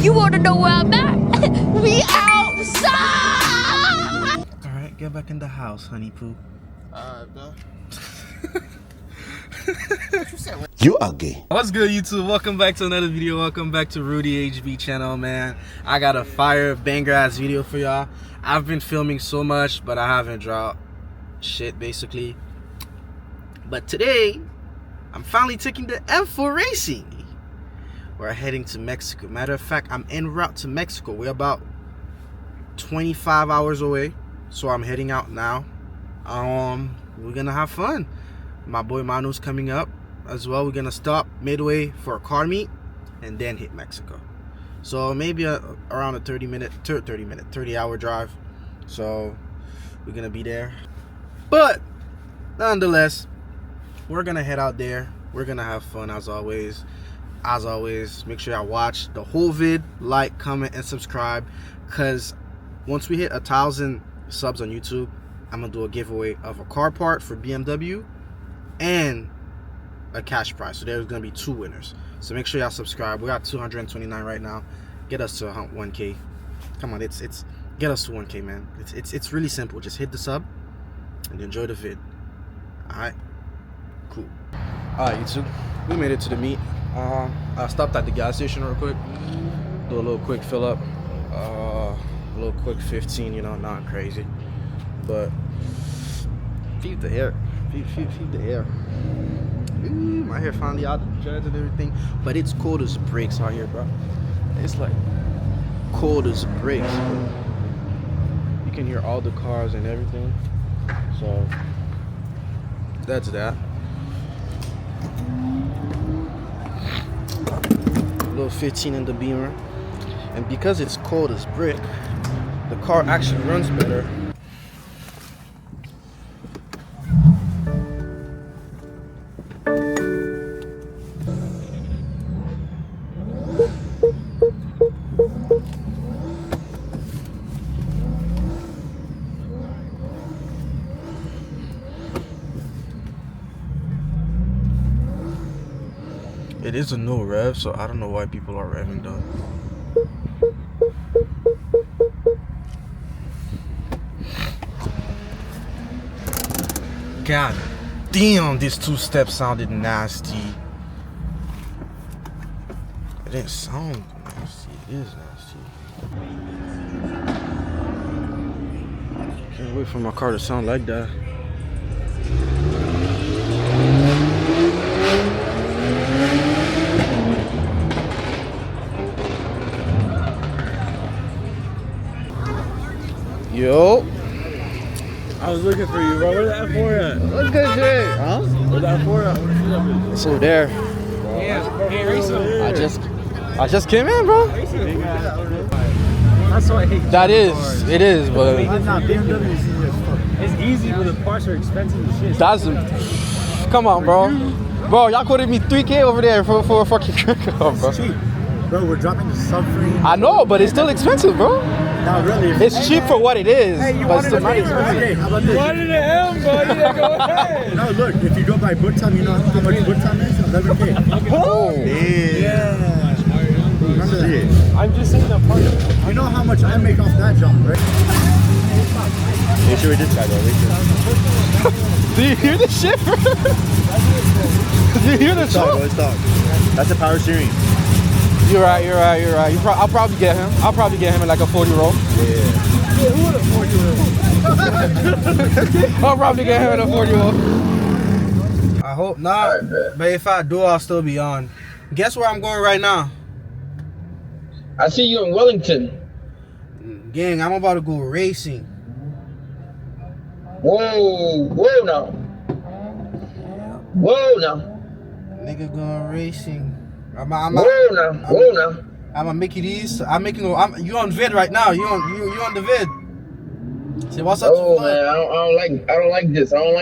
You wanna know where I'm at? We outside! Alright, get back in the house, honey poo. Bro. You are gay. What's good, YouTube? Welcome back to another video. Welcome back to rudyhb channel, man. I got a fire banger ass video for y'all. I've been filming so much, but I haven't dropped shit basically. But today, I'm finally taking the M4 racing. We're heading to Mexico. Matter of fact, I'm en route to Mexico. We're about 25 hours away, so I'm heading out now. We're gonna have fun. My boy Manu's coming up as well. We're gonna stop midway for a car meet and then hit Mexico. So maybe around a 30 hour drive. So we're gonna be there. But nonetheless, we're gonna head out there. We're gonna have fun as always. As always, make sure y'all watch the whole vid, like, comment, and subscribe. Cause once we hit 1,000 subs on YouTube, I'm gonna do a giveaway of a car part for BMW and a cash prize. So there's gonna be 2 winners. So make sure y'all subscribe. We're at 229 right now. Get us to 1K. Come on, it's get us to 1K, man. It's really simple. Just hit the sub and enjoy the vid. Alright, cool. Alright, YouTube, we made it to the meet. I stopped at the gas station real quick, do a little quick fill up, a little quick 15, you know, not crazy, but feed the air, feed the air. Ooh, my hair finally out of the dreads and everything, but it's cold as bricks out here, bro. It's like cold as bricks. You can hear all the cars and everything, so that's that. Little 15 in the Beamer, and because it's cold as brick, the car actually runs better. It is a no rev, so I don't know why people are revving though. God damn, this 2-step sounded nasty. It didn't sound nasty, it is nasty. Can't wait for my car to sound like that. Yo, I was looking for you, bro. Where's that F4 at? what's good shit? Huh? Where's that F4 at? It's over there. Hey, race him. I just came in, bro. That's why I hate That is, it is, but it's easy, but the parts are expensive as shit. that's come on, bro. Bro, y'all quoted me 3K over there for a fucking cricket, bro. Cheap. Bro, we're dropping the sub-free. I know, but it's still expensive, bro. Not really. It's cheap for what it is, Hey, you but it's wanted still a favor? Okay, how about this? Wanted a M, bro. Yeah, go ahead. No, look, if you go by book time, you know how much book time is? 11K. Oh, Yeah. Remember that? I'm just saying that part. You know how much I make off that jump, right? Make sure we this guy though. do you hear the shit, bro? Do you hear the Let's talk. truck? Let's talk. That's the power steering. You're right. I'll probably get him. I'll probably get him in like a 40 roll. Yeah. I'll probably get him in a 40 roll. I hope not, but if I do, I'll still be on. Guess where I'm going right now? I see you in Wellington. Gang, I'm about to go racing. Whoa now. Whoa now. Nigga going racing. I'm Whoa now. gonna make it easy. You on vid right now. You on the vid. Say what's up? Oh man, I don't like this. I don't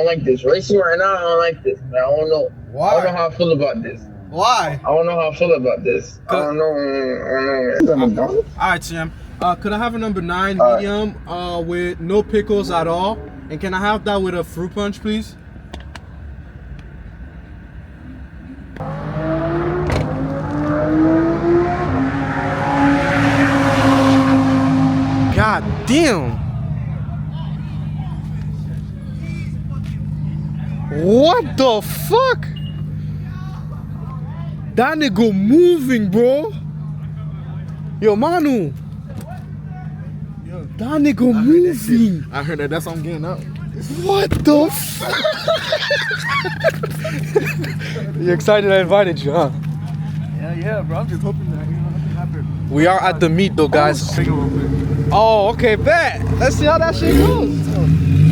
like this. Racing right now, I don't like this. Man. I don't know. Why? I don't know how I feel about this. Why? I don't know how I feel about this. I don't know. Alright, Tim. Could I have a number 9 medium with no pickles at all? And can I have that with a fruit punch, please? damn. What the fuck? That nigga moving, bro. Yo, Manu. That nigga moving. I heard that. That's what I'm getting up. What the fuck? You excited I invited you, huh? Yeah, bro. I'm just hoping that nothing happens. We are at the meet though, guys. Oh, okay, bet. Let's see how that shit goes.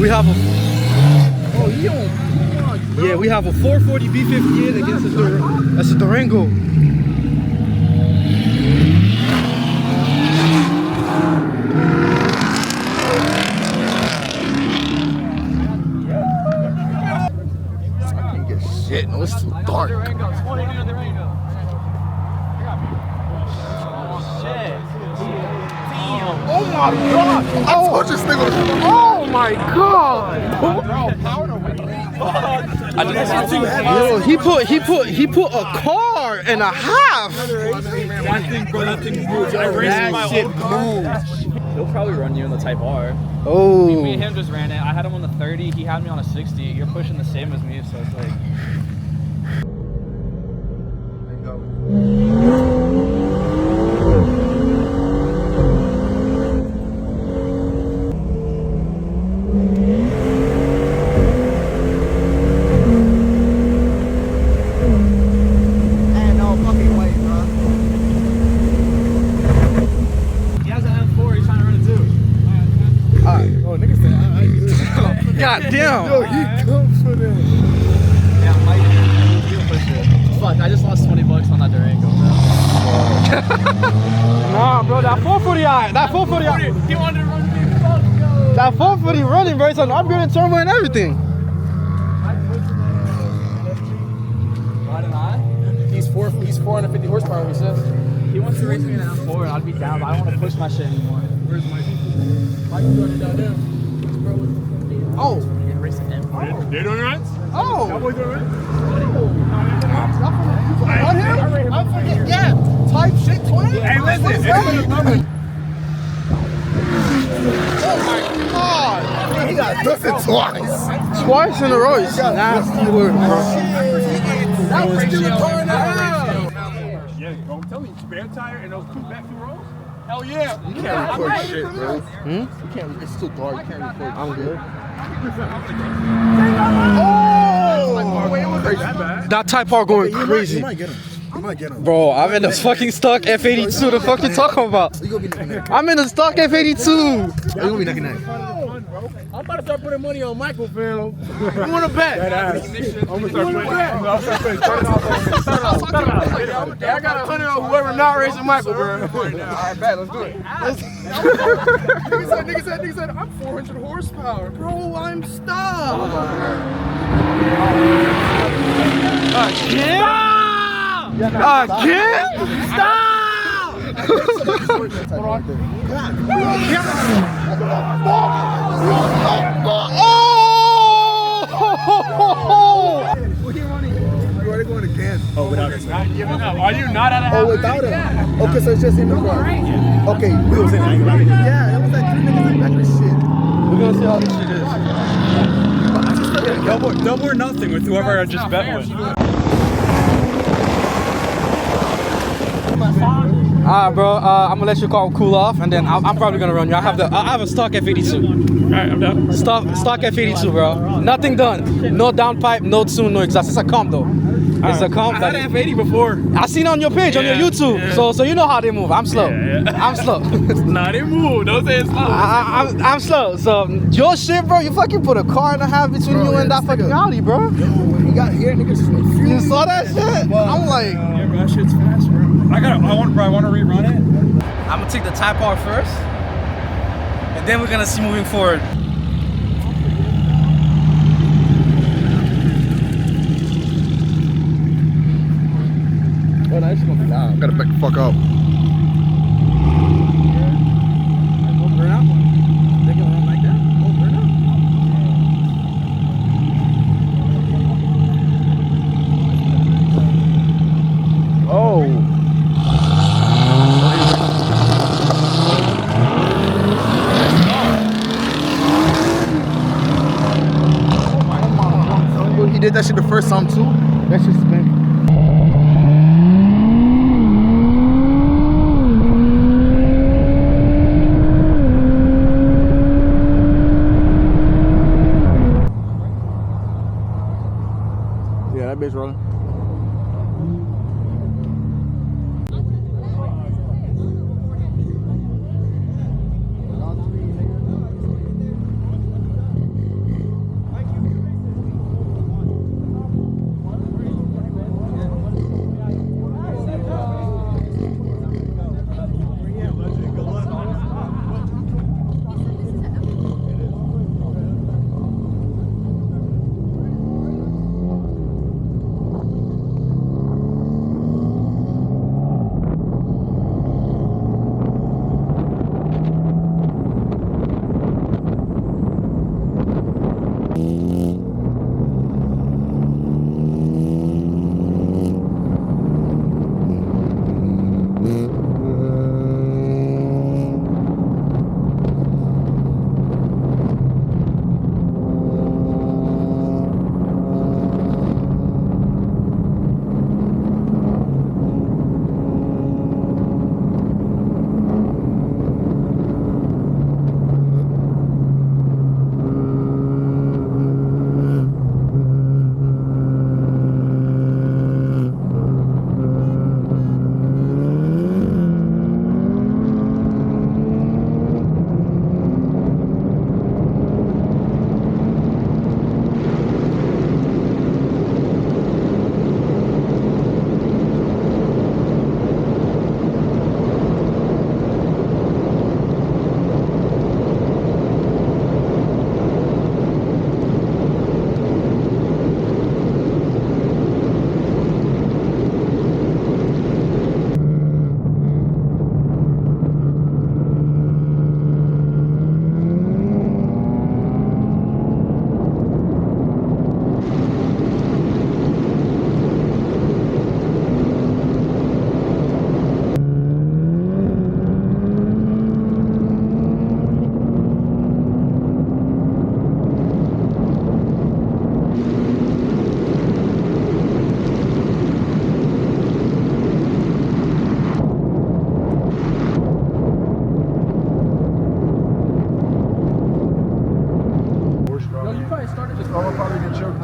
We have a we have a 440 B58 against a Durango. Shit, no, it's too dark. Oh my god! Oh, this nigga. Oh my god! Yo, he put a car and a half. That thing moves. I raced my own car. He'll probably run you in the Type R. Oh. Me and him just ran it. I had him on the 30. He had me on a 60. You're pushing the same as me, so it's like. God damn. Yo, he comes for them. Yeah, Mike, he'll push it. Fuck, I just lost $20 on that Durango, bro. Nah, bro, that 440, that 440, He wanted to run me. that 440 running, bro. It's an upgraded turbo and everything. Why didn't I? He's 450 horsepower, he says. He wants to race me in an M4 and I'd be down, but I don't want to push my shit anymore. Where's my Mike's running down there. Oh. They're doing runs? Oh. Cowboys doing runs? On him? I forget. Yeah. Type shit 20? Hey, listen. Oh my god. He got dusted twice. Twice in a row. It's nasty word, bro. That was still a car and a half. Yeah, bro, tell me, spare tire and those two back two rows? Hell yeah. You can't record shit, bro. You can't. It's too dark. You can't record. I'm good. Oh! That Type R going crazy. You might get him. You might get him. Bro, I'm in the fucking stock F82. The fuck you talking about? You gonna be neck and neck. I'm in the stock F82. You gonna be neck and neck. I'm about to start putting money on Michael, fam. You wanna bet? I'm gonna start putting. I got 100 on whoever not racing Michael, bro. Alright, bet. Let's do it. Nigga said, I'm 400 horsepower. Bro, I'm stuck. Again? Again? Stop! Oh! You already going again. Oh, without it. Not giving up. Are you not at a half? Oh, without it? Okay, so it's just him and car. Okay, wheels in. Yeah, that was like 3 niggas in back of shit. We're gonna see how this shit is. Double or nothing with whoever I just bet with. Alright, bro. I'm gonna let your car cool off, and then I'm probably gonna run you. I have a stock F82. Alright, I'm done. Stock F82, bro. Nothing done. No downpipe, no tune, no exhaust. It's a comp though. It's a comp. I had an F80 before. I seen it on your page, on your YouTube. Yeah. So you know how they move. I'm slow. Yeah. I'm slow. Nah, they move. Don't say it's slow. I'm slow. So your shit, bro. You fucking put a car and a half between you and that fucking Audi, bro. Yo, when he got here, niggas just went You saw that shit? I'm like, Yeah, bro, that shit's fast, bro. I want to rerun it. I'm gonna take the Type R first, and then we're gonna see moving forward. Oh, that's gonna be loud. Gotta back the fuck up. hit that shit the first time too, that shit spin. Yeah, that bitch rolling.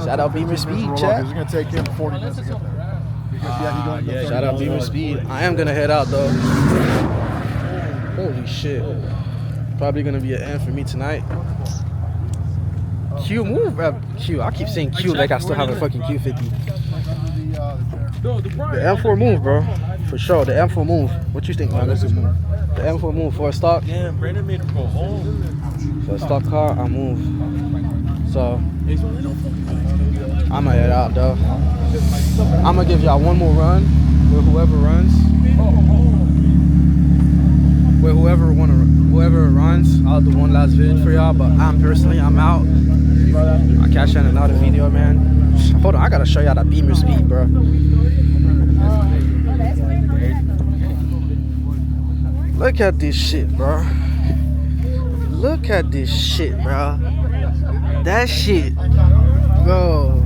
Shout out Beamer Speed, chat. It's gonna take him 40 minutes to get there. Because Shout out Beamer Speed. I am gonna head out though. Holy shit. Probably gonna be an end for me tonight. Q move, Q. I keep saying Q like I still have a fucking Q50. The M4 move, bro. For sure. The M4 move. What you think, man? Let's just move. The M4 move for a stock. Damn, Brandon made him go home. For a stock car, I move. So I'ma head out though. I'ma give y'all one more run with whoever runs. With whoever runs, I'll do one last vid for y'all. But I'm out. I catch you in another video, man. Hold on, I gotta show y'all that Beamer Speed, bro. Look at this shit, bro. Look at this shit, bro. That shit, bro.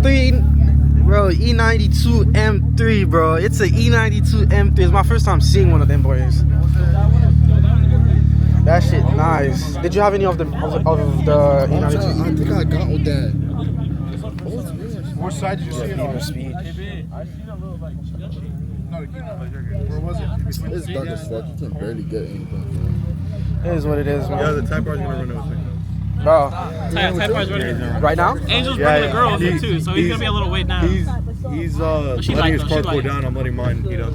E92 M3, bro. It's an E92 M3. It's my first time seeing one of them boys. That shit nice. Did you have any of the E92? I think I got with that. What side did you see it on? Speed. Where was it? It's dark as fuck. You can barely get anything. It is what it is, man. Yeah, the Type R's gonna run it with me. Bro, Type R's running. right now? Angel's bringing the girls in too, so he's gonna be a little wait now. He's letting his car go down. I'm letting mine heat up.